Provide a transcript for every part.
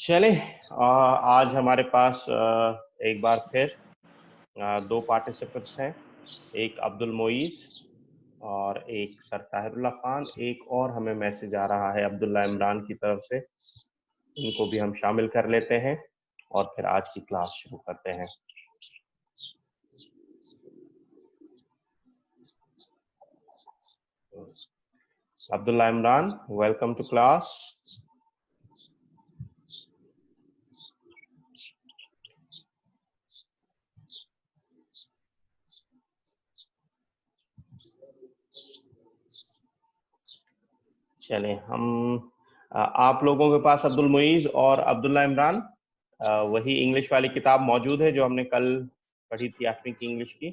चले आज हमारे पास एक बार फिर दो पार्टिसिपेंट्स हैं, एक अब्दुल मोईज और एक सर ताहिरुल्लाह खान। एक और हमें मैसेज आ रहा है अब्दुल्ला इमरान की तरफ से, इनको भी हम शामिल कर लेते हैं और फिर आज की क्लास शुरू करते हैं। Abdullah Imran, welcome to class. चले हम आप लोगों के पास अब्दुल मोईज और अब्दुल्ला इमरान वही इंग्लिश वाली किताब मौजूद है जो हमने कल पढ़ी थी 8वीं की इंग्लिश की,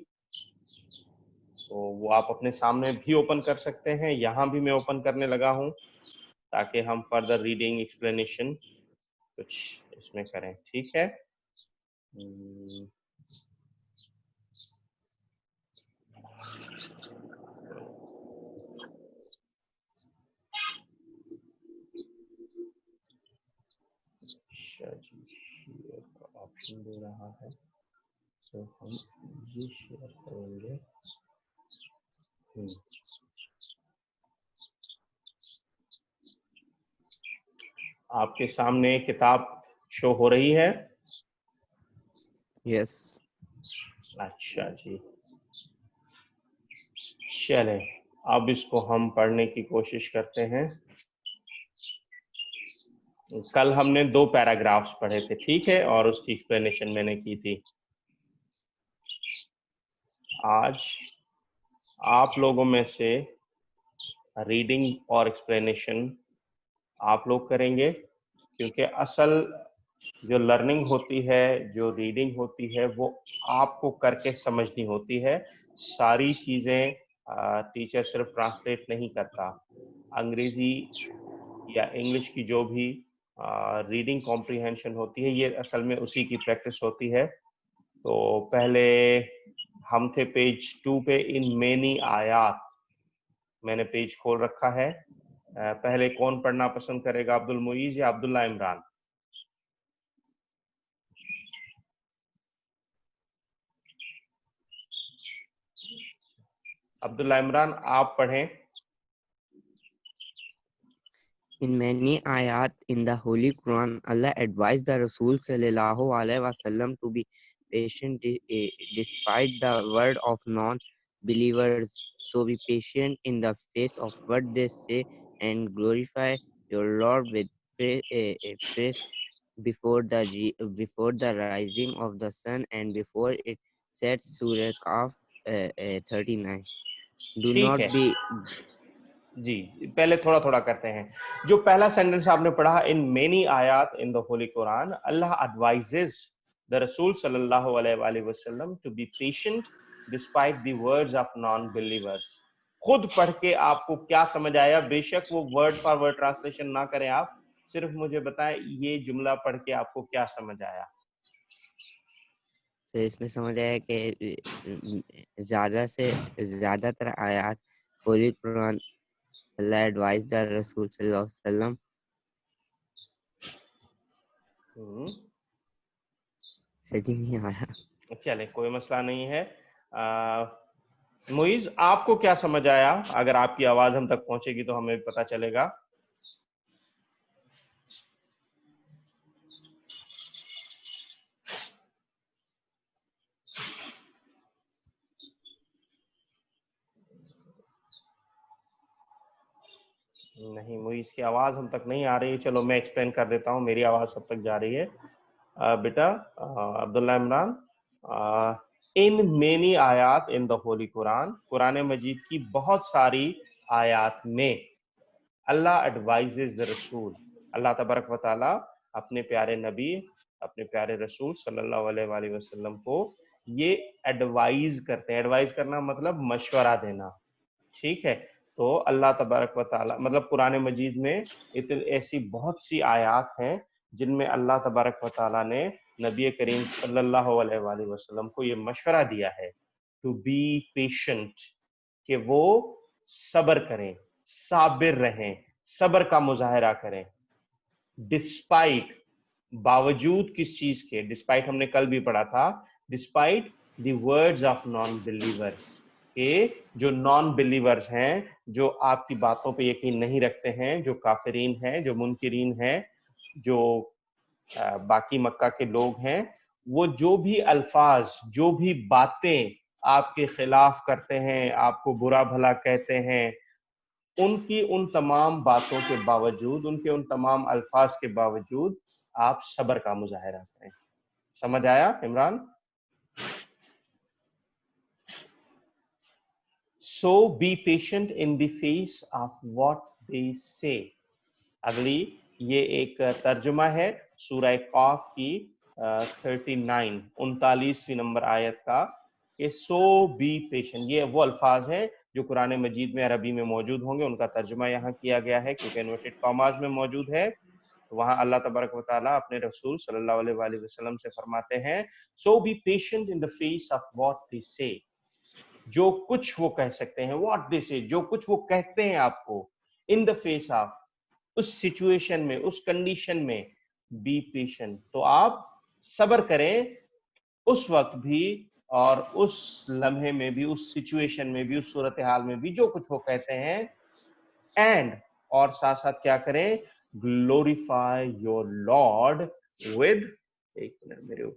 तो वो आप अपने सामने भी ओपन कर सकते हैं। यहाँ भी मैं ओपन करने लगा हूँ ताकि हम फर्दर रीडिंग एक्सप्लेनेशन कुछ इसमें करें। ठीक है, शेयर का ऑप्शन दे रहा है तो हम ये शेयर करेंगे। आपके सामने किताब शो हो रही है? यस। अच्छा जी, चले अब इसको हम पढ़ने की कोशिश करते हैं। कल हमने 2 पैराग्राफ्स पढ़े थे, ठीक है, और उसकी एक्सप्लेनेशन मैंने की थी। आज आप लोगों में से रीडिंग और एक्सप्लेनेशन आप लोग करेंगे, क्योंकि असल जो लर्निंग होती है, जो रीडिंग होती है, वो आपको करके समझनी होती है। सारी चीज़ें टीचर सिर्फ ट्रांसलेट नहीं करता। अंग्रेज़ी या इंग्लिश की जो भी रीडिंग कॉम्प्रिहेंशन होती है, ये असल में उसी की प्रैक्टिस होती है। तो पहले हम थे पेज 2 पे, इन मेनी आयात। मैंने पेज खोल रखा है। पहले कौन पढ़ना पसंद करेगा, अब्दुल मोईज या अब्दुल्ला इमरान? अब्दुल्ला इमरान आप पढ़ें। In many ayat in the Holy Quran, Allah advised the Rasul sallallahu alaihi wasallam to be patient despite the word of non-believers. So be patient in the face of what they say and glorify your Lord with praise before the rising of the sun and before it sets. Surah Kahf 39. Do ठीक not है be जी, पहले थोड़ा थोड़ा करते हैं। जो पहला sentence आपने पढ़ा, इन मेनी आयात in the holy Quran, Allah advises the रसूल सल्लल्लाहु अलैहि वसल्लम to be patient despite the words of non believers. खुद पढ़ के आपको क्या समझ आया? बेशक वो वर्ड फॉर वर्ड ट्रांसलेशन ना करें आप, सिर्फ मुझे बताएं ये जुमला पढ़ के आपको क्या समझ आया। तो इसमें समझ आया कि ज्यादा से ज्यादातर आयात Holi Quran Allah advice the रसूल सल्लल्लाहु अलैहि वसल्लम। सही नहीं आया। चले कोई मसला नहीं है। मुइज आपको क्या समझ आया? अगर आपकी आवाज हम तक पहुंचेगी तो हमें पता चलेगा। नहीं, मुइज की आवाज हम तक नहीं आ रही है। चलो मैं एक्सप्लेन कर देता हूँ, मेरी आवाज सब तक जा रही है। बेटा अब्दुल्ला इमरान, इन मेनी आयात in the holy Quran, Quran मजीद की बहुत सारी आयात में अल्लाह एडवाइजेस द रसूल, अल्लाह तबारक व तआला अपने प्यारे नबी, अपने प्यारे रसूल सल्लल्लाहु अलैहि वसल्लम को ये एडवाइज करते हैं। एडवाइज करना मतलब मशवरा देना, ठीक है। तो अल्लाह तबारक व तआला मतलब कुरान मजीद में इतनी ऐसी बहुत सी आयात हैं जिनमें अल्लाह तबारक व तआला ने नबी करीम सल्लल्लाहु अलैहि वसल्लम को ये मशवरा दिया है टू बी पेशेंट, कि वो सब्र करें, साबिर रहें, सब्र का मुजाहरा करें। डिस्पाइट बावजूद किस चीज के, डिस्पाइट हमने कल भी पढ़ा था, despite the words of non believers, के जो नॉन बिलीवर्स हैं, जो आपकी बातों पे यकीन नहीं रखते हैं, जो काफिरीन हैं, जो मुनकिरीन हैं, जो बाकी मक्का के लोग हैं, वो जो भी अल्फाज, जो भी बातें आपके खिलाफ करते हैं, आपको बुरा भला कहते हैं, उनकी उन तमाम बातों के बावजूद, उनके उन तमाम अल्फाज के बावजूद आप सब्र का मुजाहिरा करें। समझ आया Imran? So be patient in the face of what they say. अगली ये एक तर्जुमा है सूरह काफ की 39 नंबर आयत का, कि सो बी पेशेंट, ये वो अल्फाज हैं जो कुरान मजीद में अरबी में मौजूद होंगे, उनका तर्जुमा यहाँ किया गया है क्योंकि इन्वर्टेड कॉमास में मौजूद है। तो वहां अल्लाह तबारक व तआला अपने रसूल सल्लल्लाहु अलैहि वसल्लम से फरमाते हैं, so be patient in the face of what they say, जो कुछ वो कह सकते हैं, व्हाट दे से, जो कुछ वो कहते हैं आपको, इन द फेस ऑफ, उस सिचुएशन में, उस कंडीशन में, बी पेशेंट, तो आप सब्र करें उस वक्त भी और उस लम्हे में भी, उस सिचुएशन में भी, उस सूरत हाल में भी, जो कुछ वो कहते हैं। एंड, और साथ साथ क्या करें, ग्लोरीफाई योर लॉर्ड विद, एक मिनट मेरे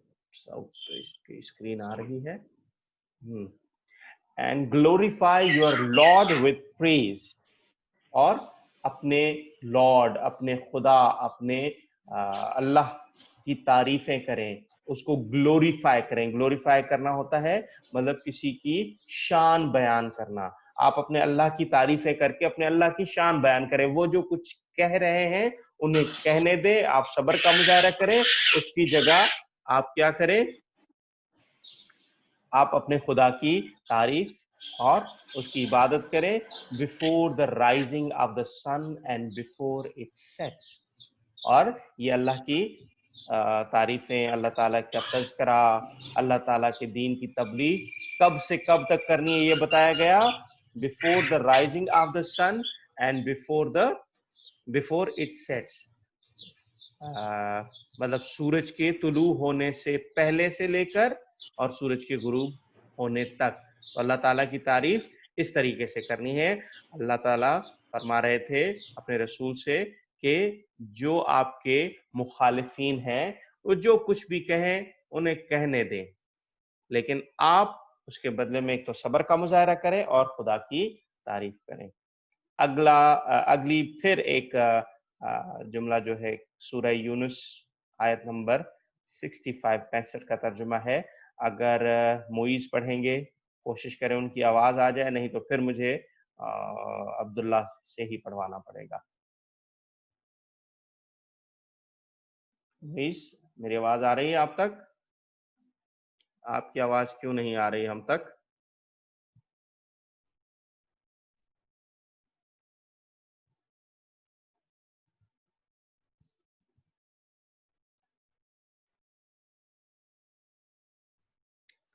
स्क्रीन आ रही है, and glorify your Lord with praise, और अपने लॉर्ड, अपने खुदा, अपने अल्लाह की तारीफें करें, उसको ग्लोरीफाई करें। ग्लोरीफाई करना होता है मतलब किसी की शान बयान करना। आप अपने अल्लाह की तारीफें करके अपने अल्लाह की शान बयान करें। वो जो कुछ कह रहे हैं उन्हें कहने दे, आप सब्र का मुजाहरा करें, उसकी जगह आप क्या करें, आप अपने खुदा की तारीफ और उसकी इबादत करें। Before the rising of the sun and before it sets, और ये अल्लाह की तारीफें, अल्लाह ताला का तज़किरा, अल्लाह ताला के दीन की तबलीग कब से कब तक करनी है ये बताया गया, before the rising of the sun and before it sets, मतलब सूरज के तुलू होने से पहले से लेकर और सूरज के गुरूब होने तक। तो अल्लाह ताला की तारीफ इस तरीके से करनी है। अल्लाह ताला फरमा रहे थे अपने रसूल से कि जो आपके मुखालिफीन हैं वो जो कुछ भी कहें उन्हें कहने दें, लेकिन आप उसके बदले में एक तो सब्र का मुजाहरा करें और खुदा की तारीफ करें। अगली फिर एक जुमला जो है सूरह यूनुस आयत नंबर 65 का तर्जुमा है। अगर मोइज पढ़ेंगे, कोशिश करें उनकी आवाज आ जाए, नहीं तो फिर मुझे अब्दुल्ला से ही पढ़वाना पड़ेगा। मोइज, मेरी आवाज आ रही है आप तक? आपकी आवाज क्यों नहीं आ रही हम तक?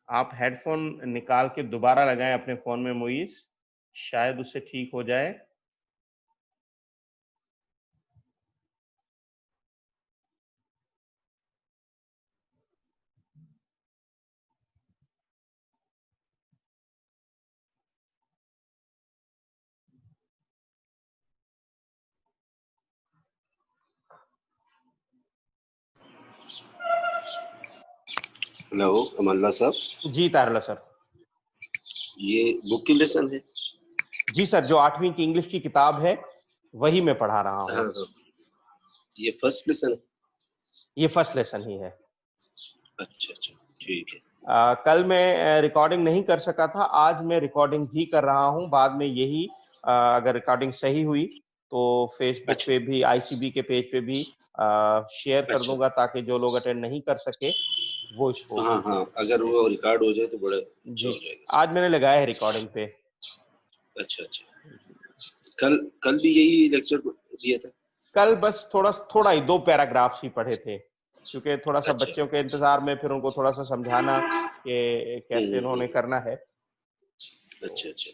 आप हेडफोन निकाल के दोबारा लगाएं अपने फोन में मोइज, शायद उससे ठीक हो जाए। हेलो अमल्ला साहब। जी तारला सर। ये बुक की लेसन है? जी सर, जो 8वीं की इंग्लिश की किताब है वही मैं पढ़ा रहा हूँ। हाँ, ये फर्स्ट लेसन है? ये फर्स्ट लेसन ही है। अच्छा अच्छा, ठीक है। कल मैं रिकॉर्डिंग नहीं कर सका था, आज मैं रिकॉर्डिंग भी कर रहा हूँ। बाद में यही अगर रिकॉर्डिंग सही हुई तो फेसबुक अच्छा। पे भी, आईसीबी के पेज पे भी शेयर कर अच्छा। दूंगा, ताकि जो लोग अटेंड नहीं कर सके वो इसको। हाँ हाँ, अगर वो रिकॉर्ड हो जाए तो बड़ा अच्छा जी, हो जाएगा। आज मैंने लगाया है रिकॉर्डिंग पे। अच्छा अच्छा, कल भी यही लेक्चर दिया था? कल बस थोड़ा ही 2 पैराग्राफ्स ही पढ़े थे, क्योंकि थोड़ा सा अच्छा। बच्चों के इंतजार में फिर उनको थोड़ा सा समझाना कि कैसे उन्होंने करना है। अच्छा अच्छा,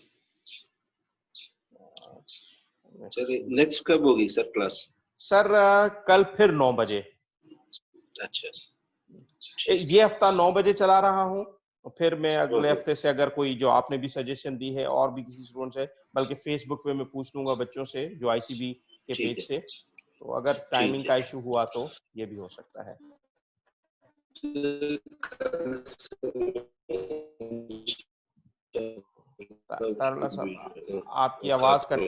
चलिए नेक्स्ट कब होगी सर क्लास? सर कल फिर 9 बजे। अच्छा ये हफ्ता 9 बजे चला रहा हूँ, फिर मैं अगले हफ्ते से अगर कोई जो आपने भी सजेशन दी है और भी किसी स्टूडेंट से, बल्कि फेसबुक पे मैं पूछ लूंगा बच्चों से जो आईसीबी के ठीक पेज है से, तो अगर टाइमिंग का इशू हुआ तो ये भी हो सकता है। तारला साहब आपकी आवाज कट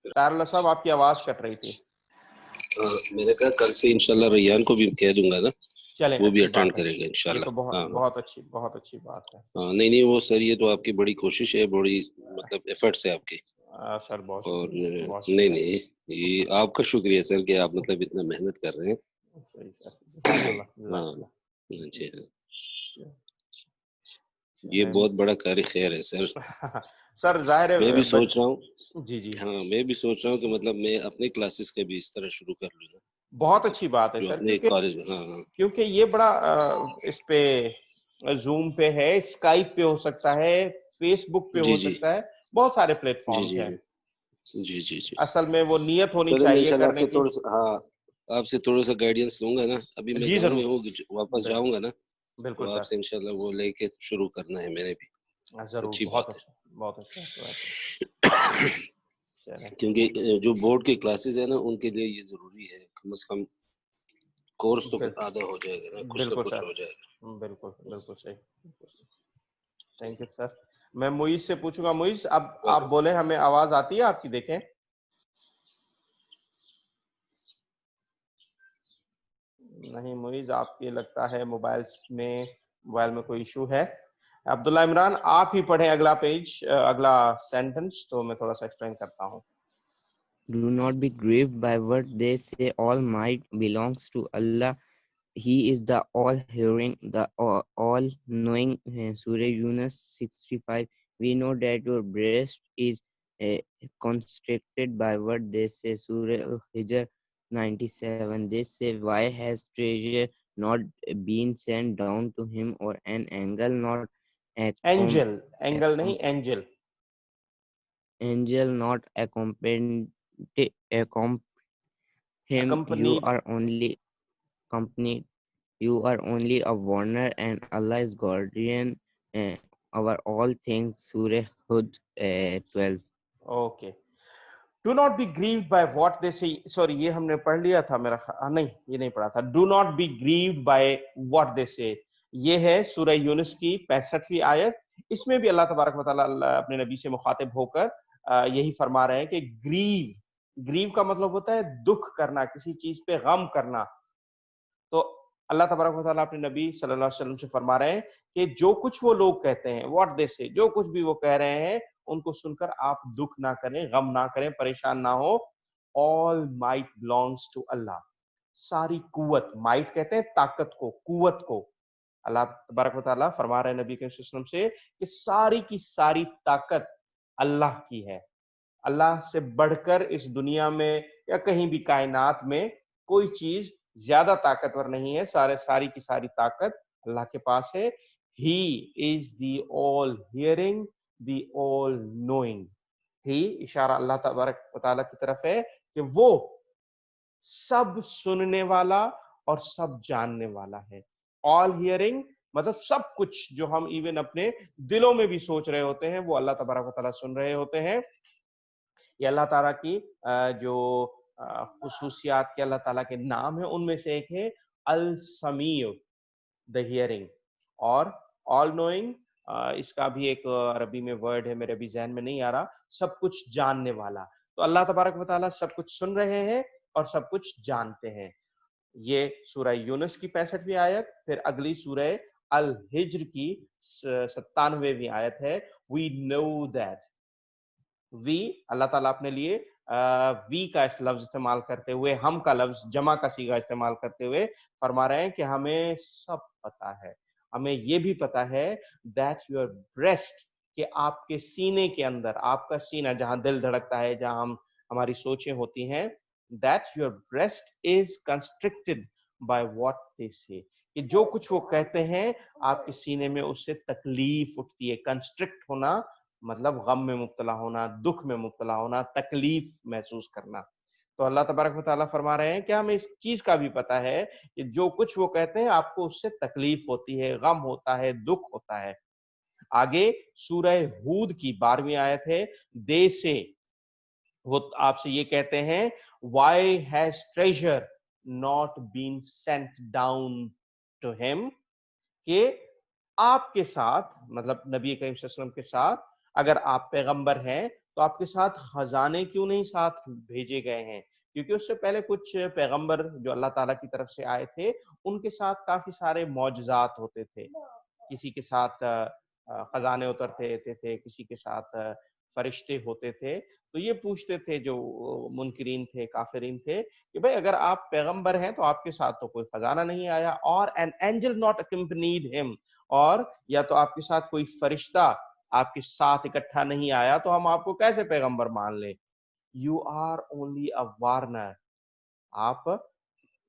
तारला साहब आपकी आवाज कट रही थी। मैंने कहा कल से इंशाल्लाह रैयान को भी कह दूंगा ना, चलें, वो भी अच्छी अटेंड बात है, करेगा ये इंशाल्लाह। तो हाँ बहुत अच्छी बात है। हाँ, नहीं वो सर ये तो आपकी बड़ी कोशिश है, बड़ी मतलब एफर्ट्स है आपकी। सर बहुत और शुक्रिया, बहुत नहीं शुक्रिया। नहीं ये आपका शुक्रिया सर कि आप मतलब इतना मेहनत कर रहे हैं। सही सर, जज़ाकल्लाह, हाँ जज़ाकल्लाह। जी हाँ, ये चलें। बहुत बड़ा कार्य खैर है सर। सर जाहिर मैं भी है सोच रहा हूँ, जी हाँ मैं भी सोच रहा हूँ कि मतलब मैं अपने क्लासेस के भी इस तरह शुरू कर लूँगा, बहुत अच्छी बात है जो सर, अपने क्योंकि कॉलेज में। हाँ हाँ ये बड़ा इस पे जूम पे है, स्काइप पे हो सकता है, फेसबुक पे जी हो जी सकता है, बहुत सारे जी प्लेटफॉर्म्स जी हैं। जी जी जी। असल में वो नियत होनी चलो मैं चाहिए इंशाल्लाह करने आपसे की। थोड़ा सा, हाँ आपसे थोड़ा सा गाइडेंस लूंगा ना, अभी मैं जी गाँव में जरूर, हूँ, वापस जाऊंगा ना, बिल्कुल तो सर, आपसे इंशाल्लाह वो लेके शुरू करना है मैंने भी। जरूर, अच्छी बात बहुत अच्छा तो है। चलें। क्योंकि जो बोर्ड के क्लासेस है ना, उनके लिए ये जरूरी है, कम से कम कोर्स तो बिल- आधा हो जाएगा ना, कुछ ना बिल्कुल कुछ सर, हो जाएगा। बिल्कुल सही। Thank you sir. मैं मुइज से पूछूंगा, मुइज अब आप वेलकम। बोले, हमें आवाज आती है आपकी, देखें। नहीं मुइज, आपकी लगता है मोबाइल में कोई इशू है। अब्दुल्ला इमरान आप ही पढ़ें अगला पेज, अगला सेंटेंस, तो मैं थोड़ा सा एक्सप्लेन करता हूँ। Do not be grieved by what they say. All might belongs to Allah. He is the all-hearing, the all-knowing. Surah Yunus 65. We know that your breast is uh, constricted by what they say. Surah Hijr 97. They say, why has treasure not been sent down to him, or an angel not accom- angle नहीं, angel. angel not accompanied him? You accompanied. are only company. You are only a warner, and Allah is guardian uh, over all things. Surah Hud 12. Okay. Do not be grieved by what they से, sorry ये हमने पढ़ लिया था मेरा नहीं, ये नहीं पढ़ा था। Do not be grieved by what they से, ये है सूरह यूनुस की 65वीं आयत। इसमें भी अल्लाह तबारक व तआला अपने नबी से मुखातिब होकर यही फरमा रहे हैं कि ग्रीव का मतलब होता है दुख करना, किसी चीज पे गम करना। तो अल्लाह तबारक व तआला अपने नबी सल्लल्लाहु अलैहि वसल्लम से फरमा रहे हैं कि जो कुछ वो लोग कहते हैं, व्हाट दे से, जो कुछ भी वो कह रहे हैं, उनको सुनकर आप दुख ना करें, गम ना करें, परेशान ना हो। All might belongs to Allah. सारी कुवत, माइट कहते हैं ताकत को, कुवत को। अल्लाह तबारक व तआला फरमा रहे हैं नबी के वसल्लम से कि सारी की सारी ताकत अल्लाह की है। अल्लाह से बढ़कर इस दुनिया में या कहीं भी कायनात में कोई चीज ज्यादा ताकतवर नहीं है। सारी की सारी ताकत अल्लाह के पास है। He is the all hearing, the all knowing. ही इशारा अल्लाह तबारक व तआला की तरफ है कि वो सब सुनने वाला और सब जानने वाला है। ऑल हियरिंग मतलब सब कुछ जो हम इवन अपने दिलों में भी सोच रहे होते हैं, वो अल्लाह तबारक व तआला सुन रहे होते हैं। ये अल्लाह ताला की जो खुसूसियात के अल्लाह ताला के नाम है, उनमें से एक है अल समीउ, द हियरिंग। और ऑल नोइंग, इसका भी एक अरबी में वर्ड है, मेरे अभी जहन में नहीं आ रहा, सब कुछ जानने वाला। तो अल्लाह तबारक व तआला सब कुछ सुन रहे हैं और सब कुछ जानते हैं। ये सूरह यूनुस की 65वीं आयत। फिर अगली सूरह अल हिज्र की 97वीं आयत है। वी नो दैट, वी अल्लाह ताला अपने लिए वी का इस लफ्ज इस्तेमाल करते हुए, हम का लफ्ज जमा का सीगा इस्तेमाल करते हुए फरमा रहे हैं कि हमें सब पता है। हमें ये भी पता है दैट योर ब्रेस्ट, कि आपके सीने के अंदर, आपका सीना जहां दिल धड़कता है, जहां हमारी सोचें होती हैं, that your breast is constricted by what they से, कि जो कुछ वो कहते हैं आपके सीने में उससे तकलीफ उठती है। कंस्ट्रिक्ट होना मतलब गम में मुब्तला होना, दुख में मुब्तला होना, तकलीफ महसूस करना। تو اللہ تبارک و تعالیٰ فرما رہے ہیں کہ ہمیں اس چیز کا بھی پتا ہے کہ جو کچھ وہ کہتے ہیں آپ کو اس سے تکلیف ہوتی ہے، غم ہوتا ہے، دکھ ہوتا ہے. آگے سورہ ہود کی 12ویں آیت ہے. دے سے وہ آپ سے یہ کہتے ہیں why has treasure not been sent down to him، کہ آپ کے ساتھ مطلب نبی کریم صلی اللہ علیہ وسلم کے ساتھ اگر آپ پیغمبر ہیں تو آپ کے ساتھ خزانے کیوں نہیں ساتھ بھیجے گئے ہیں؟ کیونکہ اس سے پہلے کچھ پیغمبر جو اللہ تعالیٰ کی طرف سے آئے تھے ان کے ساتھ کافی سارے معجزات ہوتے تھے. کسی کے ساتھ خزانے اترتے تھے، کسی کے ساتھ فرشتے ہوتے تھے. تو یہ پوچھتے تھے جو منکرین تھے، کافرین تھے، کہ بھئی اگر آپ پیغمبر ہیں تو آپ کے ساتھ تو کوئی خزانہ نہیں آیا، اور an angel not accompanied him، اور یا تو آپ کے ساتھ کوئی فرشتہ آپ کے ساتھ اکٹھا نہیں آیا تو ہم آپ کو کیسے پیغمبر مان لیں؟ You are only a warner، آپ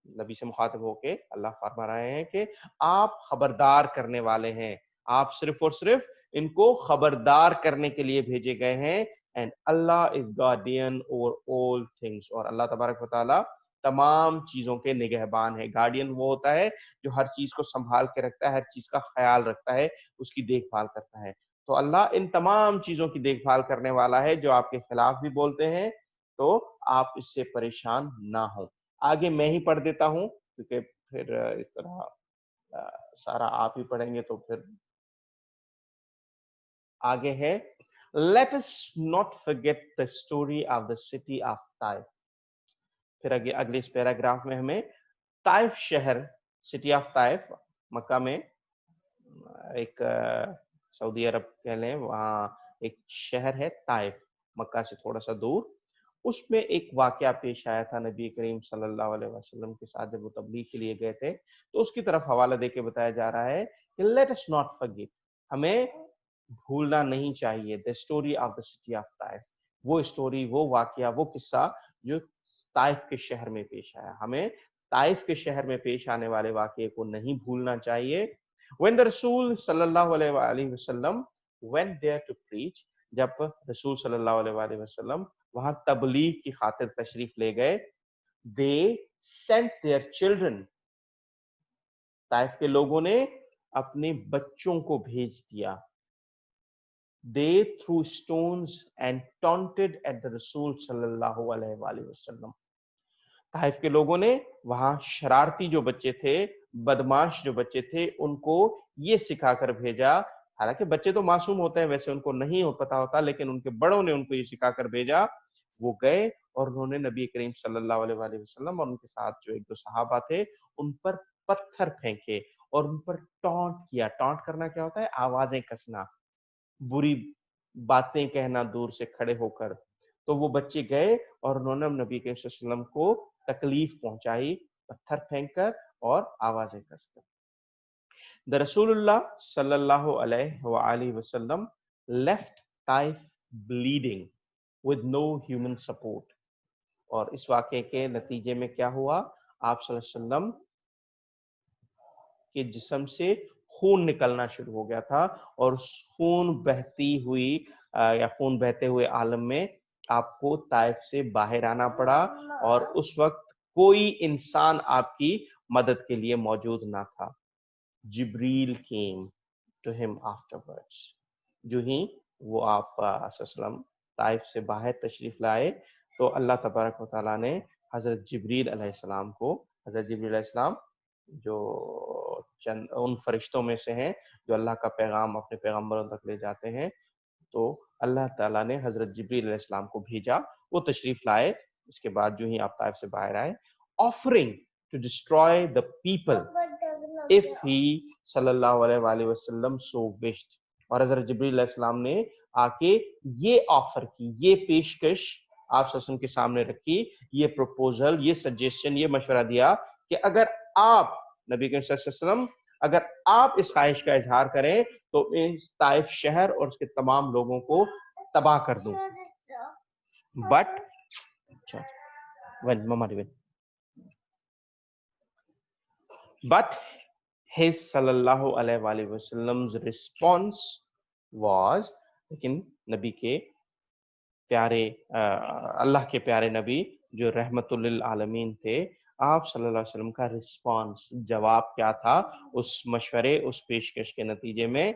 نبی سے مخاطب ہو کے اللہ فرما رہے ہیں کہ آپ خبردار کرنے والے ہیں، آپ صرف اور صرف ان کو خبردار کرنے کے لیے بھیجے گئے ہیں. And Allah is guardian over all things، اور اللہ تبارک و تعالیٰ تمام چیزوں کے نگہبان ہے. گارڈین وہ ہوتا ہے جو ہر چیز کو سنبھال کے رکھتا ہے، ہر چیز کا خیال رکھتا ہے، اس کی دیکھ بھال کرتا ہے. تو اللہ ان تمام چیزوں کی دیکھ بھال کرنے والا ہے. جو آپ کے خلاف بھی بولتے ہیں تو آپ اس سے پریشان نہ ہوں. آگے میں ہی پڑھ دیتا ہوں کیونکہ پھر اس طرح سارا آپ ہی پڑھیں گے تو پھر آگے ہے. Let us not forget the story of the city of Taif. پھر اگلے اس پیراگراف میں ہمیں طائف شہر، سٹی آف طائف مکہ میں ایک سعودی عرب کہہ لیں، وہاں ایک شہر ہے طائف مکہ سے تھوڑا سا دور. اس میں ایک واقعہ پیش آیا تھا نبی کریم صلی اللہ علیہ وسلم کے ساتھ جب وہ تبلیغ کے لیے گئے تھے. تو اس کی طرف حوالہ دے کے بتایا جا رہا ہے کہ let us not forget، ہمیں بھولنا نہیں چاہیے the story of the city of Taif, وہ اسٹوری، وہ واقعہ، وہ قصہ جو طائف کے شہر میں پیش آیا. ہمیں طائف کے شہر میں پیش آنے والے واقعے کو نہیں بھولنا چاہیے. when the رسول صلی اللہ علیہ وآلہ وسلم went there to preach، جب رسول صلی اللہ علیہ وآلہ وسلم وہاں تبلیغ کی خاطر تشریف لے گئے، they sent their children، Taif کے لوگوں نے اپنے بچوں کو بھیج دیا. they threw stones and taunted at the رسول صلی اللہ علیہ وآلہ وسلم. طائف کے لوگوں نے وہاں شرارتی جو بچے تھے، بدماش جو بچے تھے، ان کو یہ سکھا کر بھیجا. حالانکہ بچے تو معصوم ہوتے ہیں، ویسے ان کو نہیں پتا ہوتا، لیکن ان کے بڑوں نے ان کو یہ سکھا کر بھیجا. وہ گئے اور انہوں نے نبی کریم صلی اللہ علیہ وآلہ وسلم اور ان کے ساتھ جو ایک دو صحابہ تھے ان پر پتھر پھینکے اور ان پر ٹانٹ کیا. ٹانٹ کرنا کیا ہوتا ہے؟ آوازیں کسنا، بری باتیں کہنا دور سے کھڑے ہو کر. تو وہ بچے گئے اور انہوں نے نبی کریم صلی اللہ علیہ وسلم کو تکلیف پہنچائی پتھر پھینک کر اور آوازیں کس کر. The رسول اللہ صلی اللہ علیہ وآلہ وسلم left Taif bleeding with no human support. اور اس واقعے کے نتیجے میں کیا ہوا؟ آپ صلی اللہ علیہ وسلم کے جسم سے خون نکلنا شروع ہو گیا تھا، اور خون بہتی ہوئی یا خون بہتے ہوئے عالم میں آپ کو طائف سے باہر آنا پڑا، اور اس وقت کوئی انسان آپ کی مدد کے لیے موجود نہ تھا. جبریل came to him afterwards، جو ہی وہ آپ صلی اللہ علیہ وسلم طائف سے باہر تشریف لائے تو اللہ تبارک و تعالیٰ نے حضرت جبریل علیہ السلام کو، حضرت جبریل علیہ السلام جو چند ان فرشتوں میں سے ہیں جو اللہ کا پیغام اپنے پیغمبروں تک لے جاتے ہیں، تو اللہ تعالیٰ نے حضرت جبریل علیہ السلام کو بھیجا. وہ تشریف لائے. اس کے بعد جو ہی آپ طائف سے باہر آئے، offering to destroy the people if he صلی اللہ علیہ وآلہ وسلم so wished. اور حضرت جبریل علیہ السلام نے آ کے یہ آفر کی، یہ پیشکش آپ صلی اللہ علیہ وسلم کے سامنے رکھی، یہ پروپوزل، یہ سجیشن، یہ مشورہ دیا کہ اگر آپ نبی کریم صلی اللہ علیہ وسلم اگر آپ اس خواہش کا اظہار کریں تو اس طائف شہر اور اس کے تمام لوگوں کو تباہ کر دوں. بٹ his صلی اللہ علیہ وآلہ وسلم response was، لیکن نبی کے پیارے اللہ کے پیارے نبی جو رحمت للعالمین تھے، آپ صلی اللہ علیہ وسلم کا رسپانس، جواب کیا تھا اس مشورے، اس پیشکش کے نتیجے میں؟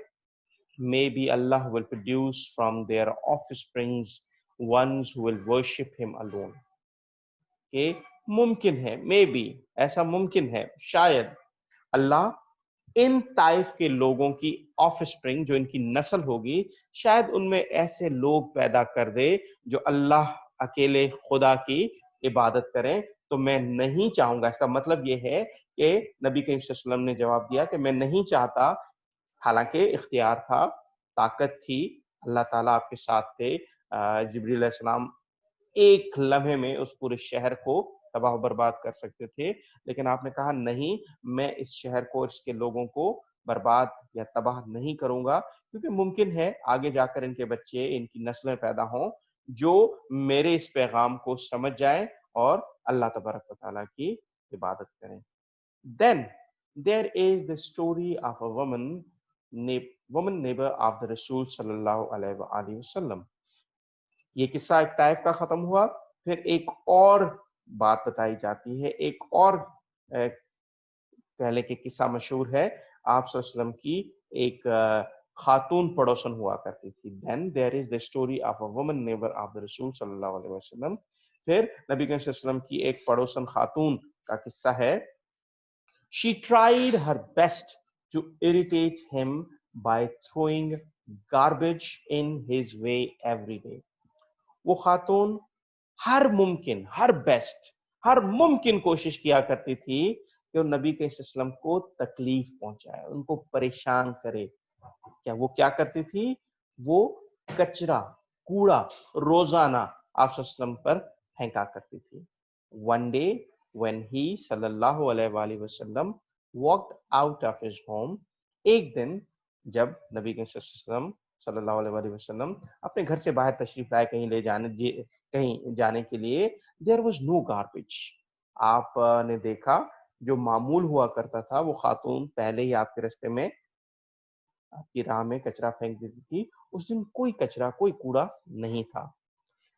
Maybe Allah will produce from their offsprings ones who will worship him alone. کہ ممکن ہے، maybe ایسا ممکن ہے، شاید اللہ ان طائف کے لوگوں کی آف اسپرنگ، جو ان کی نسل ہوگی، شاید ان میں ایسے لوگ پیدا کر دے جو اللہ اکیلے خدا کی عبادت کریں. تو میں نہیں چاہوں گا، اس کا مطلب یہ ہے کہ نبی کریم صلی اللہ علیہ وسلم نے جواب دیا کہ میں نہیں چاہتا، حالانکہ اختیار تھا، طاقت تھی، اللہ تعالیٰ آپ کے ساتھ تھے، جبریل علیہ السلام ایک لمحے میں اس پورے شہر کو تباہ و برباد کر سکتے تھے، لیکن آپ نے کہا نہیں، میں اس شہر کو، اس کے لوگوں کو برباد یا تباہ نہیں کروں گا، کیونکہ ممکن ہے آگے جا کر ان کے بچے، ان کی نسلیں پیدا ہوں جو میرے اس پیغام کو سمجھ جائیں اور اللہ تبارک و تعالیٰ کی عبادت کریں. Then there is the story of a woman neighbor of the Rasul sallallahu alaihi wasallam. یہ قصہ ایک طائف کا ختم ہوا، پھر ایک اور بات بتائی جاتی ہے، ایک اور پہلے کے قصہ مشہور ہے، آپ صلی اللہ علیہ وسلم کی ایک خاتون پڑوسن ہوا کرتی تھی. Then there is the story of a woman neighbor of the Rasul sallallahu alaihi wasallam. پھر نبی کریم صلی اللہ علیہ وسلم کی ایک پڑوسن خاتون کا قصہ ہے. She tried her best to irritate him by throwing garbage in his way every day. وہ خاتون ہر ممکن کوشش کیا کرتی تھی کہ وہ نبی کے وسلم کو تکلیف پہنچائے، ان کو پریشان کرے. کیا وہ کیا کرتی تھی؟ وہ کچرا، کوڑا روزانہ آپ صلی اللہ علیہ وسلم پر پھینکا کرتی تھی. One day when he sallallahu alaihi wasallam walked out of his home, ایک دن جب نبی کے وسلم صلی اللہ علیہ وسلم اپنے گھر سے باہر تشریف لائے کہیں جانے کے لیے، there was no garbage. آپ نے دیکھا جو معمول ہوا کرتا تھا، وہ خاتون پہلے ہی آپ کے راستے میں، آپ کی راہ میں کچرا پھینک دیتی تھی، اس دن کوئی کچرا، کوئی کوڑا نہیں تھا.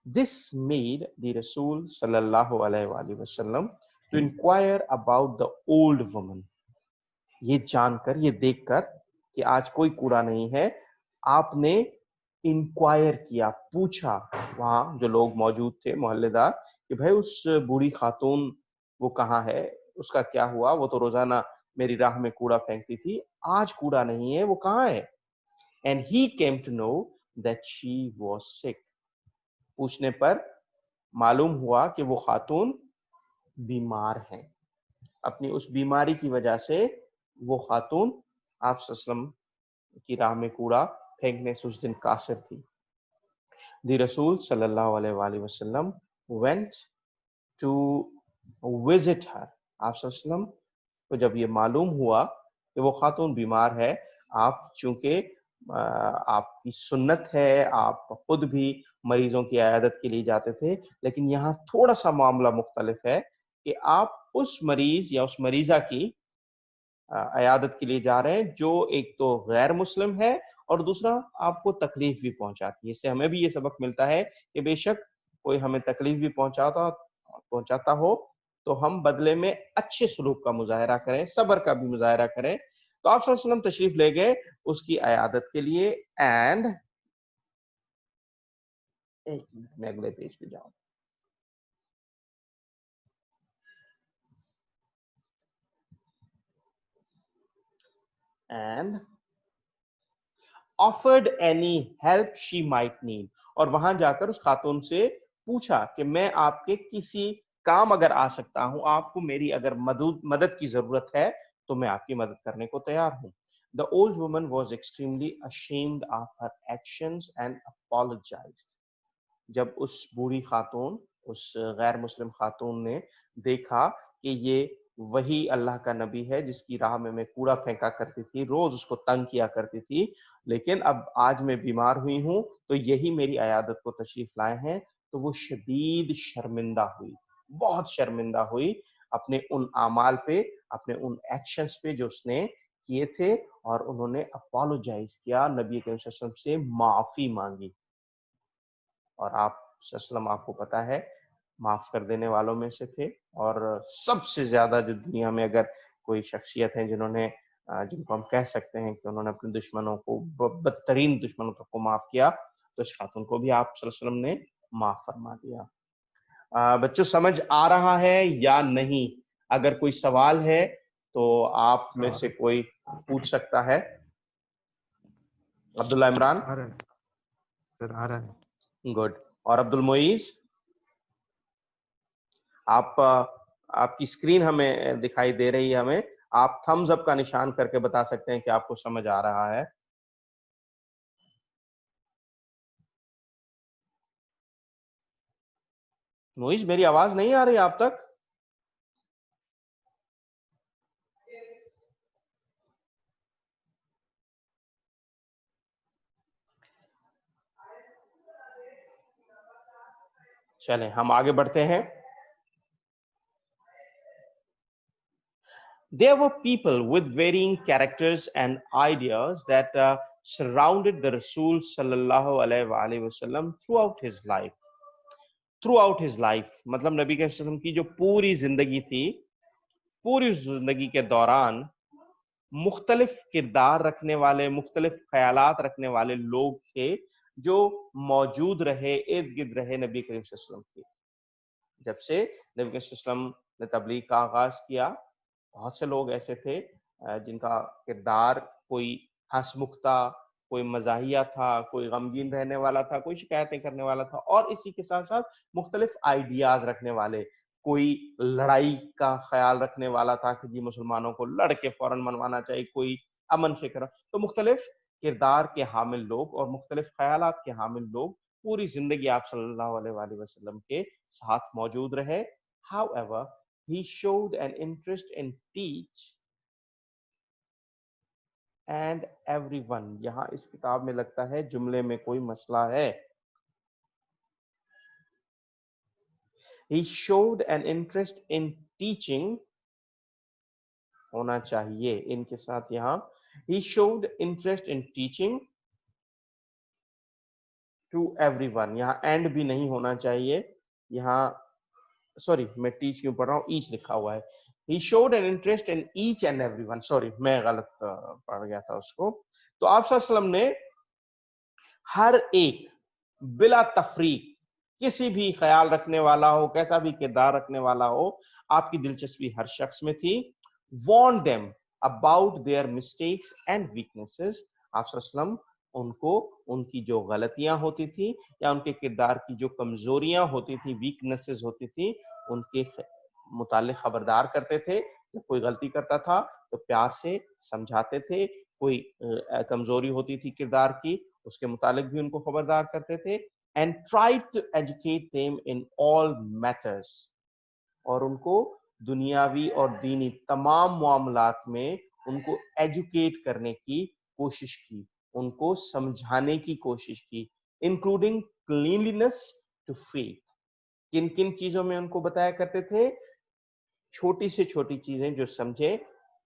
This made the Rasul sallallahu alaihi wasallam to inquire about the old woman. یہ جان کر، یہ دیکھ کر کہ آج کوئی کوڑا نہیں ہے، آپ نے انکوائر کیا، پوچھا وہاں جو لوگ موجود تھے، محلے دار، کہ بھائی اس بوڑھی خاتون وہ کہاں ہے، اس کا کیا ہوا؟ وہ تو روزانہ میری راہ میں کوڑا پھینکتی تھی، آج کوڑا نہیں ہے، وہ کہاں ہے؟ And he came to know that she was sick. پوچھنے پر معلوم ہوا کہ وہ خاتون بیمار ہیں. اپنی اس بیماری کی وجہ سے وہ خاتون آپ صلی اللہ علیہ وسلم کی راہ میں کوڑا پھینکنے سے اس دن قاصر تھی. The Rasul sallallahu alaihi wasallam went to visit her. آپ صلی اللہ علیہ وسلم کو جب یہ معلوم ہوا کہ وہ خاتون بیمار ہے، آپ چونکہ آپ کی سنت ہے، آپ خود بھی مریضوں کی عیادت کے لیے جاتے تھے، لیکن یہاں تھوڑا سا معاملہ مختلف ہے کہ آپ اس مریض یا اس مریضہ کی عیادت کے لیے جا رہے ہیں جو ایک تو غیر مسلم ہے اور دوسرا آپ کو تکلیف بھی پہنچاتی ہے. اس سے ہمیں بھی یہ سبق ملتا ہے کہ بے شک کوئی ہمیں تکلیف بھی پہنچاتا ہو تو ہم بدلے میں اچھے سلوک کا مظاہرہ کریں، صبر کا بھی مظاہرہ کریں. تو آپ صلی اللہ علیہ وسلم تشریف لے گئے اس کی عیادت کے لیے. اینڈ ایک منٹ میں اگلے پیج پہ جاؤں. And offered any help she might need. اور وہاں جا کر اس خاتون سے پوچھا کہ میں آپ کے کسی کام اگر آ سکتا ہوں، آپ کو میری اگر مدد کی ضرورت ہے تو میں آپ کی مدد کرنے کو تیار ہوں. The old woman was extremely ashamed of her actions and apologized. جب اس بوڑھی خاتون، اس غیر مسلم خاتون نے دیکھا کہ یہ وہی اللہ کا نبی ہے جس کی راہ میں کوڑا پھینکا کرتی تھی، روز اس کو تنگ کیا کرتی تھی، لیکن اب آج میں بیمار ہوئی ہوں تو یہی میری عیادت کو تشریف لائے ہیں، تو وہ شدید شرمندہ ہوئی، بہت شرمندہ ہوئی اپنے ان اعمال پہ، اپنے ان ایکشنز پہ جو اس نے کیے تھے، اور انہوں نے اپالوجائز کیا، نبی کریم صلی اللہ علیہ وسلم سے معافی مانگی. اور آپ صلی اللہ علیہ وسلم، آپ کو پتا ہے معاف کر دینے والوں میں سے تھے، اور سب سے زیادہ جو دنیا میں اگر کوئی شخصیت ہیں جنہوں نے جن کو ہم کہہ سکتے ہیں کہ انہوں نے اپنے دشمنوں کو بدترین دشمنوں تک کو معاف کیا، تو اس خاتون کو بھی آپ صلی اللہ علیہ وسلم نے معاف فرما دیا۔ بچوں سمجھ آ رہا ہے یا نہیں؟ اگر کوئی سوال ہے تو آپ میں سے کوئی پوچھ سکتا ہے۔ عبداللہ عمران؟ سر آ رہا ہے۔ گڈ۔ اور عبد المعیز؟ آپ کی اسکرین ہمیں دکھائی دے رہی ہے، ہمیں آپ تھمز اپ کا نشان کر کے بتا سکتے ہیں کہ آپ کو سمجھ آ رہا ہے۔ معیز میری آواز نہیں آ رہی آپ تک؟ چلیں ہم آگے بڑھتے ہیں۔ There were people with varying characters and ideas that surrounded the Rasul sallallahu alaihi wasallam throughout his life. Throughout his life مطلب نبی کے وسلم کی جو پوری زندگی تھی، پوری زندگی کے دوران مختلف کردار رکھنے والے، مختلف خیالات رکھنے والے لوگ تھے جو موجود رہے، ارد گرد رہے نبی کریم صلی اللہ علیہ وسلم کی۔ جب سے نبی کریم صلی اللہ علیہ وسلم نے تبلیغ کا آغاز کیا، بہت سے لوگ ایسے تھے جن کا کردار کوئی ہنسمکھ تھا، کوئی مزاحیہ تھا، کوئی غمگین رہنے والا تھا، کوئی شکایتیں کرنے والا تھا، اور اسی کے ساتھ ساتھ مختلف آئیڈیاز رکھنے والے، کوئی لڑائی کا خیال رکھنے والا تھا کہ جی مسلمانوں کو لڑ کے فوراً منوانا چاہیے، کوئی امن سے کرا۔ تو مختلف کردار کے حامل لوگ اور مختلف خیالات کے حامل لوگ پوری زندگی آپ صلی اللہ علیہ وآلہ وسلم کے ساتھ موجود رہے۔ However, he showed an interest in teach and everyone. یہاں اس کتاب میں لگتا ہے جملے میں کوئی مسئلہ ہے۔ He showed an interest in teaching ہونا چاہیے ان کے ساتھ یہاں۔ He showed interest in teaching to everyone. یہاں اینڈ بھی نہیں ہونا چاہیے، یہاں سوری میں ٹیچ کیوں پڑھ رہا ہوں، ایچ لکھا ہوا ہے۔ He showed an interest in each and everyone. Sorry میں غلط پڑھ گیا تھا اس کو۔ تو آپ صلی اللہ علیہ وسلم نے ہر ایک بلا تفریق، کسی بھی خیال رکھنے والا ہو، کیسا بھی کردار رکھنے والا ہو، آپ کی دلچسپی ہر شخص میں تھی۔ warn them about their mistakes and weaknesses. آپ صلی اللہ علیہ وسلم ان کو ان کی جو غلطیاں ہوتی تھی یا ان کے کردار کی جو کمزوریاں ہوتی تھی، ویکنیسز ہوتی تھی، ان کے متعلق خبردار کرتے تھے۔ جب کوئی غلطی کرتا تھا تو پیار سے سمجھاتے تھے، کوئی کمزوری ہوتی تھی کردار کی اس کے متعلق بھی ان کو خبردار کرتے تھے۔ and tried to educate them in all matters. اور ان کو دنیاوی اور دینی تمام معاملات میں ان کو ایجوکیٹ کرنے کی کوشش کی، ان کو سمجھانے کی کوشش کی، انکلوڈنگ کلینلینس ٹو فیتھ۔ کن کن چیزوں میں ان کو بتایا کرتے تھے؟ چھوٹی سے چھوٹی چیزیں جو سمجھے،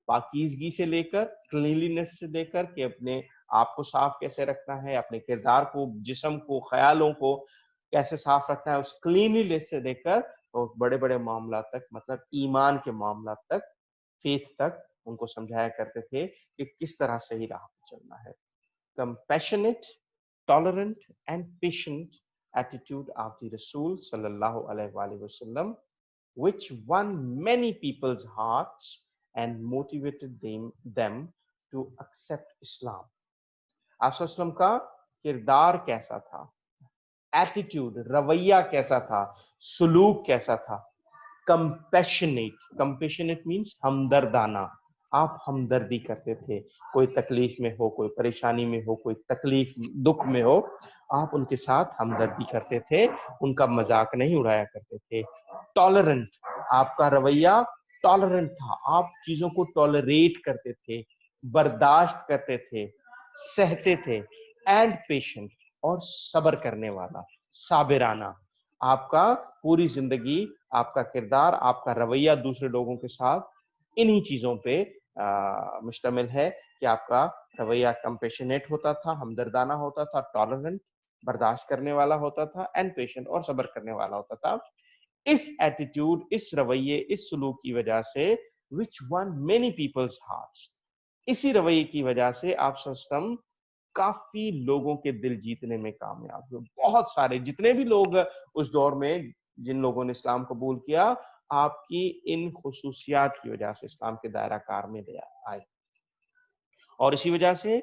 پاکیزگی سے لے کر، کلینلینس سے لے کر کہ اپنے آپ کو صاف کیسے رکھنا ہے، اپنے کردار کو، جسم کو، خیالوں کو کیسے صاف رکھنا ہے، اس کلینلینس سے لے کر اور بڑے بڑے معاملات تک، مطلب ایمان کے معاملات تک، فیتھ تک ان کو سمجھایا کرتے تھے کہ کس طرح صحیح راہ پہ چلنا ہے۔ compassionate, tolerant and patient attitude of the Rasul sallallahu alaihi wasallam, which won many people's hearts and motivated them to accept Islam. آپ صلی اللہ علیہ وسلم کا کردار کیسا تھا، ایٹیٹیوڈ، رویہ کیسا تھا، سلوک کیسا تھا؟ کمپیشنیٹ مینس ہمدردانہ، آپ ہمدردی کرتے تھے، کوئی تکلیف میں ہو، کوئی پریشانی میں ہو، کوئی تکلیف دکھ میں ہو، آپ ان کے ساتھ ہمدردی کرتے تھے، ان کا مذاق نہیں اڑایا کرتے تھے۔ ٹالرنٹ، آپ کا رویہ ٹالرنٹ تھا، آپ چیزوں کو ٹالریٹ کرتے تھے، برداشت کرتے تھے، سہتے تھے۔ اینڈ پیشنٹ، اور صبر کرنے والا، صابرانہ۔ آپ کا پوری زندگی، آپ کا کردار، آپ کا رویہ دوسرے لوگوں کے ساتھ انہی چیزوں پہ مشتمل ہے کہ آپ کا رویہ کمپیشنیٹ ہوتا تھا، ہمدردانہ ہوتا تھا، ٹالرنٹ، برداشت کرنے والا ہوتا تھا، اینڈ پیشنٹ، اور صبر کرنے والا ہوتا تھا۔ इस एटीट्यूड, इस रवैये, इस सलूक की वजह से which won many people's hearts, इसी रवैये की वजह से आप सल्लम काफी लोगों के दिल जीतने में कामयाब हुए। बहुत सारे जितने भी लोग उस दौर में जिन लोगों ने इस्लाम कबूल किया, आपकी इन खुसूसियात की वजह से इस्लाम के दायरा कार में आए और इसी वजह से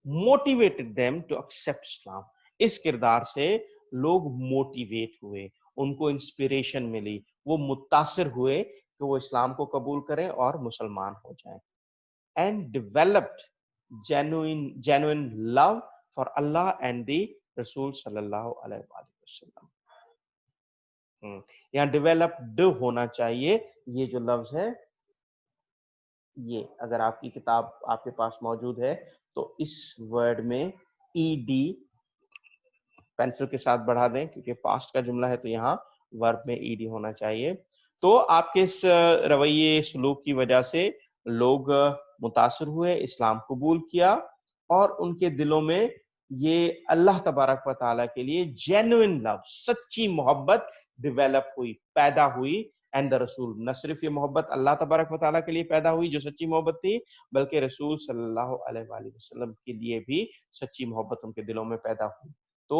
motivated them to accept Islam. इस किरदार से लोग मोटिवेट हुए, उनको इंस्पिरेशन मिली, वो मुतासिर हुए कि वो इस्लाम को कबूल करें और मुसलमान हो जाएं। And developed genuine love for Allah and the Rasul sallallahu alaihi wasallam। यहाँ डेवलप्ड होना चाहिए, ये जो लफ्ज है, ये अगर आपकी किताब आपके पास मौजूद है तो इस वर्ड में ed पेंसिल के साथ बढ़ा दें, क्योंकि पास्ट का जुमला है तो यहाँ वर्ब में ed होना चाहिए। तो आपके इस रवैये सलूक की वजह से लोग मुतासिर हुए, इस्लाम कबूल किया और उनके दिलों में ये अल्लाह तबारक व तआला के लिए जेन्युइन लव, सच्ची मोहब्बत डेवलप हुई, पैदा हुई। एंड द रसूल, न सिर्फ ये मोहब्बत अल्लाह तबारक व तआला के लिए पैदा हुई जो सच्ची मोहब्बत थी, बल्कि रसूल सल्लल्लाहु अलैहि वसल्लम के लिए भी सच्ची मोहब्बत उनके दिलों में पैदा हुई। तो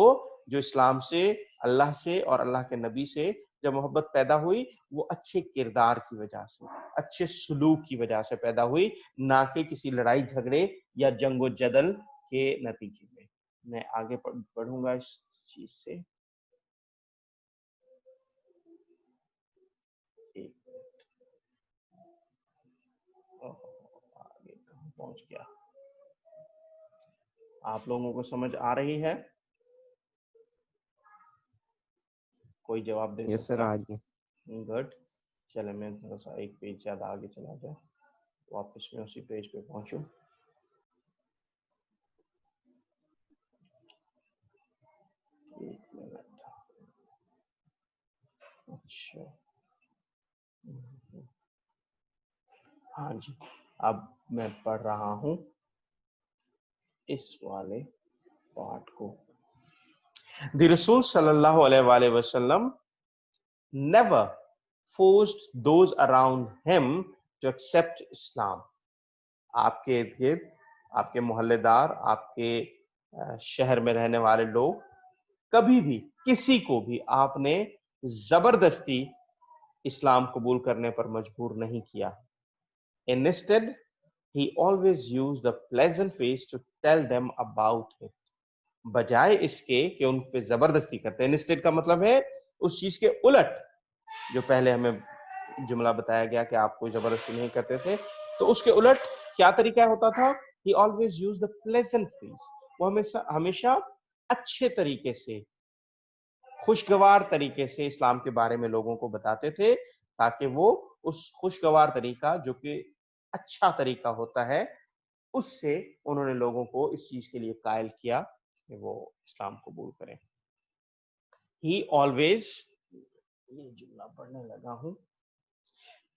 जो इस्लाम से, अल्लाह से और अल्लाह के नबी से जब मोहब्बत पैदा हुई, वो अच्छे किरदार की वजह से, अच्छे सलूक की वजह से पैदा हुई, ना कि किसी लड़ाई झगड़े या जंगो जदल के नतीजे में। मैं आगे बढ़ूंगा इस चीज से। एक मिनट, आगे कहाँ पहुंच गया? आप लोगों को समझ आ रही है? कोई जवाब दे यस सर, सकता? आगे। गुड। चले मैं थोड़ा सा एक पेज ज्यादा आगे चला जाए, वापस मैं उसी पेज पे पहुंचूं। एक मिनट। अच्छा, हाँ जी, अब मैं पढ़ रहा हूं इस वाले पार्ट को। The Rasul sallallahu alaihi wasallam never forced those around him to accept Islam। आपके इर्द गिर्द, आपके मोहल्लेदार, आपके शहर में रहने वाले लोग, कभी भी किसी को भी आपने जबरदस्ती इस्लाम कबूल करने पर मजबूर नहीं किया। Instead, he always used a pleasant face to tell them about it। बजाय इसके कि उन पे जबरदस्ती करते हैं। Instead का मतलब है उस चीज के उलट, जो पहले हमें जुमला बताया गया कि आप कोई जबरदस्ती नहीं करते थे, तो उसके उलट क्या तरीका होता था? He always used the pleasant face। वो हमेशा अच्छे तरीके से, खुशगवार तरीके से इस्लाम के बारे में लोगों को बताते थे, ताकि वो उस खुशगवार तरीका, जो कि अच्छा तरीका होता है, उससे उन्होंने लोगों को इस चीज के लिए कायल किया कि वो इस्लाम कबूल करें। He always, ये जुमला पढ़ने लगा हूं,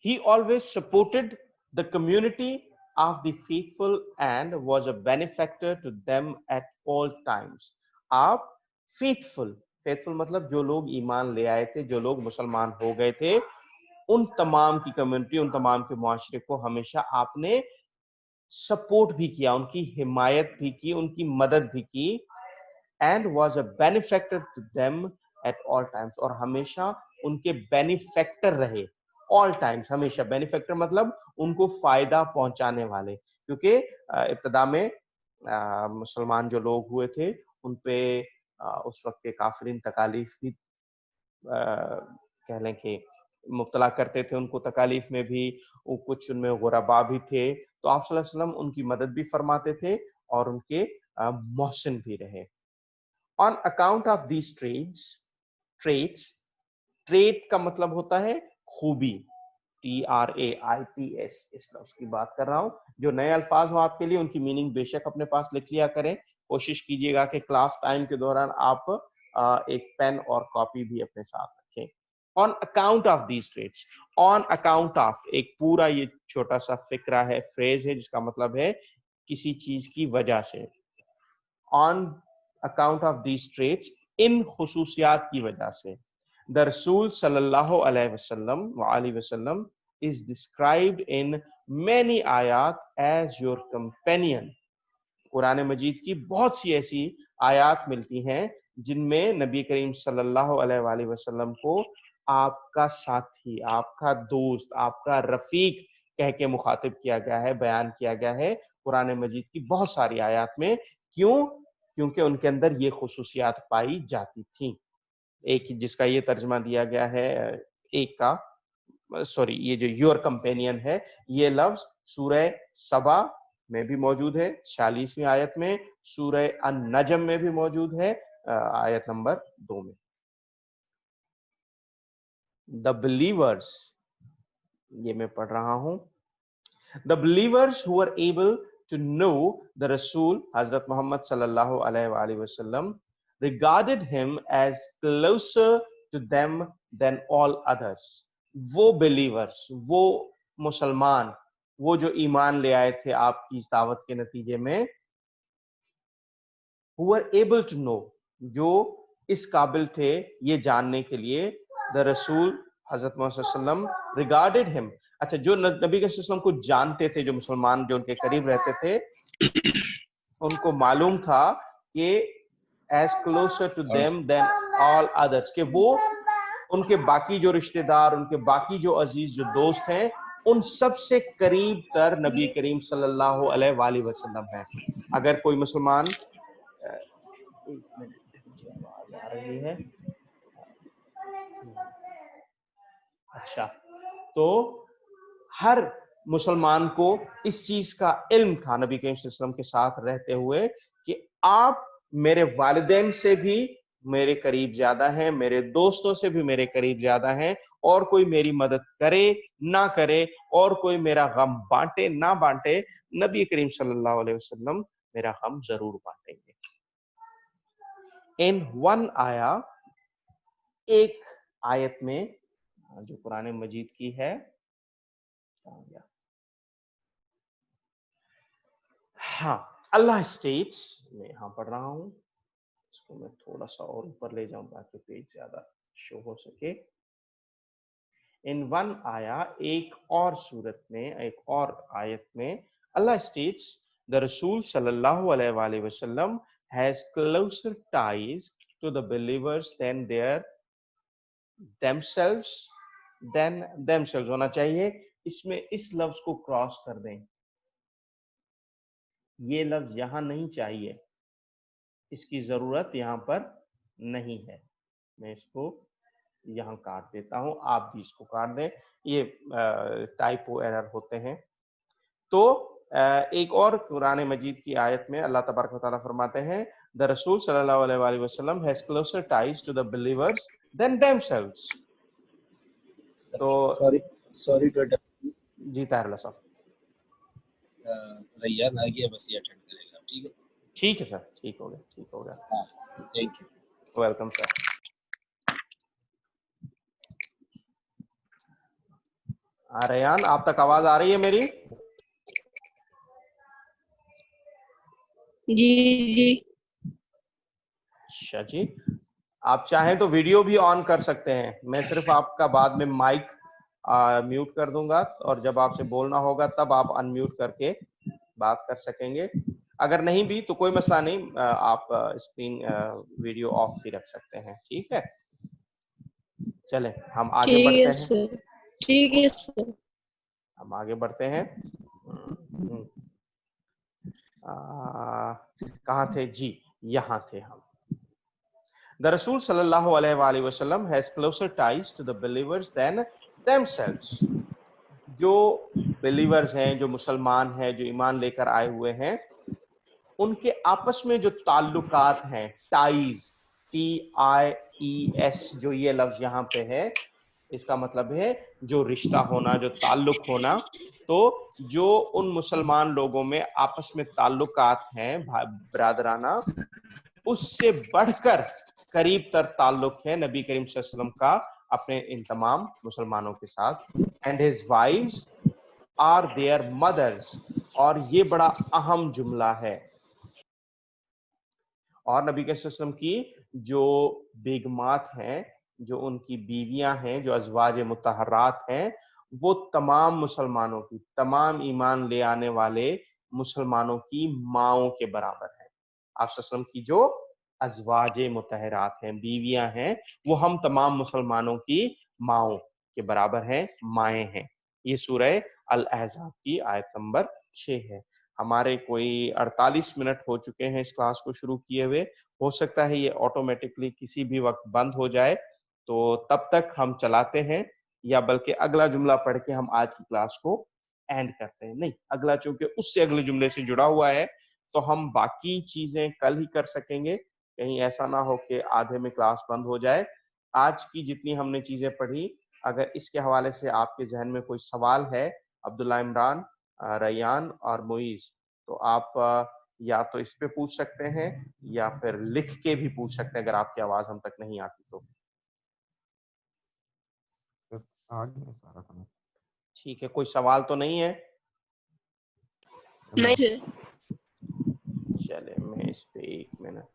He always supported the community of the faithful and was a benefactor to them at all times। आप faithful मतलब जो लोग ईमान ले आए थे, जो लोग मुसलमान हो गए थे, उन तमाम की कम्युनिटी, उन तमाम के मुआशरे को हमेशा आपने सपोर्ट भी किया, उनकी हिमायत भी की, उनकी मदद भी की। And was a benefactor to them at all times, और हमेशा उनके बेनिफेक्टर रहे, ऑल टाइम्स, हमेशा। बेनिफेक्टर मतलब उनको फायदा पहुंचाने वाले, क्योंकि इब्तदा में मुसलमान जो लोग हुए थे उन पे उस वक्त के काफिरीन तकालीफ भी कह लें कि मुब्तला करते थे, उनको तकालीफ में भी, कुछ उनमें गुरबा भी थे, तो आप सल्लल्लाहु अलैहि वसल्लम उनकी मदद भी फरमाते थे और उनके मोहसिन भी रहे। On account of these traits, trait का मतलब होता है खूबी, TRAITS, इस लफ्ज की बात कर रहा हूं। जो नए अल्फाज हो आपके लिए, उनकी मीनिंग बेशक अपने पास लिख लिया करें। कोशिश कीजिएगा कि क्लास टाइम के दौरान आप एक पेन और कॉपी भी अपने साथ रखें। On account of these traits, on account of एक पूरा ये छोटा सा फिक्रा है, फ्रेज है, जिसका मतलब है किसी चीज की वजह से। On account of these traits, इन खुसूसियात की वजह से। the Rasul sallallahu alaihi wasallam is described in many ayat as your companion. Quran मजीद की बहुत सी ऐसी आयात मिलती हैं जिनमें नबी करीम सल्लल्लाहु अलैहि वसल्लम को आपका साथी, आपका दोस्त, आपका रफीक कह के मुखातिब किया गया है, बयान किया गया है कुरान मजीद की बहुत सारी आयात में। क्यों? क्योंकि उनके अंदर ये खुसूसियात पाई जाती थी। एक जिसका ये तर्जमा दिया गया है, एक का सॉरी, ये जो योर कंपेनियन है, ये लफ्ज सूरह सबा में भी मौजूद है 46वीं आयत में, सूरह अन-नजम में भी मौजूद है आयत नंबर 2 में। द बिलीवर्स, ये मैं पढ़ रहा हूं, the believers who are able to know the रसूल हजरत मोहम्मद सल्लल्लाहु अलैहि वसल्लम regarded him as closer to them than all others. वो बिलीवर्स, वो मुसलमान, वो जो ईमान ले आए थे आपकी दावत के नतीजे में, who were able to know, जो इस काबिल थे ये जानने के लिए, the रसूल हजरत मोहम्मद सल्लल्लाहु अलैहि वसल्लम regarded him, अच्छा जो नबी के सल्लल्लाहु को जानते थे, जो मुसलमान जो उनके करीब रहते थे, उनको मालूम था कि as closer to them than all others, कि वो उनके बाकी जो रिश्तेदार, उनके बाकी जो अजीज, जो दोस्त हैं, उन सबसे करीब तर नबी करीम सल्लल्लाहु अलैहि वसल्लम है। अगर कोई मुसलमान, एक मिनट, मुझे आवाज आ रही है, अच्छा, तो हर मुसलमान को इस चीज का इल्म था नबी करीम सल्लल्लाहु अलैहि वसल्लम के साथ रहते हुए कि आप मेरे वालिदैन से भी मेरे करीब ज्यादा हैं, मेरे दोस्तों से भी मेरे करीब ज्यादा हैं, और कोई मेरी मदद करे ना करे, और कोई मेरा गम बांटे ना बांटे, नबी करीम सल्लल्लाहु अलैहि वसल्लम मेरा गम जरूर बांटेंगे। इन वन आया, एक आयत में जो कुरान मजीद की है, हाँ, अल्लाह स्टेट्स, मैं यहां पढ़ रहा हूं, इसको मैं थोड़ा सा और ऊपर ले जाऊं ताकि पेज ज्यादा शो हो सके। इन वन आया, एक और सूरत में, एक और आयत में अल्लाह स्टेट्स द रसूल सल्लल्लाहु अलैहि वसल्लम has closer ties to the believers than their themselves होना चाहिए। इसमें इस लफ्ज को क्रॉस कर दें, ये लफ्ज यहां नहीं चाहिए, इसकी जरूरत यहां पर नहीं है, मैं इसको यहां काट देता हूं, आप भी इसको काट दें, ये टाइपो एरर होते हैं। तो एक और कुरान मजीद की आयत में अल्लाह तबारक व तआला फरमाते हैं, द रसूल सल्लल्लाहु अलैहि वसल्लम has closer ties to the believers than themselves. तो sorry to interrupt ji Tahir साहब, रैयान आ गया, बस ये अटेंड करेगा, ठीक है? ठीक है सर, ठीक हो गया, ठीक हो गया, हाँ, thank you, welcome sir. Rayyan, आप तक आवाज आ रही है मेरी? जी जी। अच्छा जी, आप चाहें तो वीडियो भी ऑन कर सकते हैं, मैं सिर्फ आपका बाद में माइक म्यूट कर दूंगा, और जब आपसे बोलना होगा तब आप अनम्यूट करके बात कर सकेंगे। अगर नहीं भी तो कोई मसला नहीं, आप स्क्रीन वीडियो ऑफ भी रख सकते हैं, ठीक है? चले हम आगे बढ़ते हैं। ठीक है सर। हम आगे बढ़ते हैं। कहाँ थे जी? यहाँ थे हम। The Rasul sallallahu alaihi wasallam has closer ties to the believers than themselves. जो believers हैं, जो मुसलमान हैं, जो ईमान लेकर आए हुए हैं, उनके आपस में जो ताल्लुकात हैं, टाइज, TIES, जो ये लफ्ज यहाँ पे है, इसका मतलब है जो रिश्ता होना, जो ताल्लुक होना। तो जो उन मुसलमान लोगों में आपस में ताल्लुकात हैं ब्रादराना, उससे बढ़कर करीब तर ताल्लुक है नबी करीम सल्लल्लाहु अलैहि वसल्लम का अपने इन तमाम मुसलमानों के साथ। And his wives are their mothers, और ये बड़ा अहम जुमला है। और नबी करीम सल्लल्लाहु अलैहि वसल्लम की जो बेगमात हैं, جو ان کی بیویاں ہیں, جو ازواج مطہرات ہیں, وہ تمام مسلمانوں کی, تمام ایمان لے آنے والے مسلمانوں کی ماؤں کے برابر ہیں. آپ صلی اللہ علیہ وسلم کی جو ازواج مطہرات ہیں, بیویاں ہیں, وہ ہم تمام مسلمانوں کی ماؤں کے برابر ہیں, مائیں ہیں. یہ سورہ الاحزاب کی آیت نمبر 6 ہے. ہمارے کوئی 48 منٹ ہو چکے ہیں اس کلاس کو شروع کیے ہوئے. ہو سکتا ہے یہ آٹومیٹکلی کسی بھی وقت بند ہو جائے, تو تب تک ہم چلاتے ہیں, یا بلکہ اگلا جملہ پڑھ کے ہم آج کی کلاس کو اینڈ کرتے ہیں. نہیں, اگلا چونکہ اس سے اگلے جملے سے جڑا ہوا ہے, تو ہم باقی چیزیں کل ہی کر سکیں گے. کہیں ایسا نہ ہو کہ آدھے میں کلاس بند ہو جائے. آج کی جتنی ہم نے چیزیں پڑھی, اگر اس کے حوالے سے آپ کے ذہن میں کوئی سوال ہے, عبداللہ عمران, ریان اور معیز, تو آپ یا تو اس پہ پوچھ سکتے ہیں یا پھر لکھ کے بھی پوچھ سکتے ہیں اگر آپ کی آواز ہم تک نہیں آتی تو. ٹھیک ہے, کوئی سوال تو نہیں ہے؟ نہیں سر. چلے میں اس پہ 1 منٹ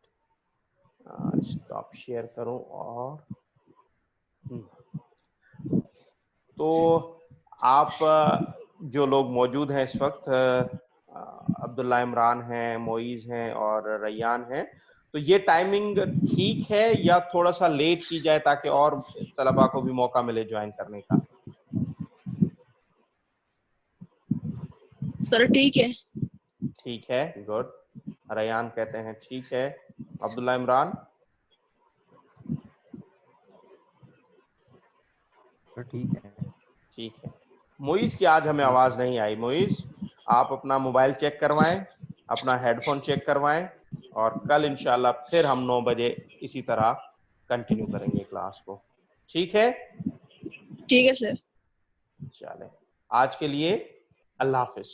اسٹاپ شیئر کروں. اور تو آپ جو لوگ موجود ہیں اس وقت, عبداللہ عمران ہیں, معیز ہیں اور ریان ہیں, تو یہ ٹائمنگ ٹھیک ہے یا تھوڑا سا لیٹ کی جائے تاکہ اور طلباء کو بھی موقع ملے جوائن کرنے کا؟ سر ٹھیک ہے. ٹھیک ہے, گڈ. ریان کہتے ہیں ٹھیک ہے. عبداللہ عمران؟ ٹھیک ہے. ٹھیک ہے. معیز کی آج ہمیں آواز نہیں آئی. معیز, آپ اپنا موبائل چیک کروائیں, اپنا ہیڈ فون چیک کروائیں, اور کل انشاءاللہ پھر ہم 9 بجے اسی طرح کنٹینیو کریں گے کلاس کو. ٹھیک ہے؟ ٹھیک ہے سر. چلیں, آج کے لیے اللہ حافظ.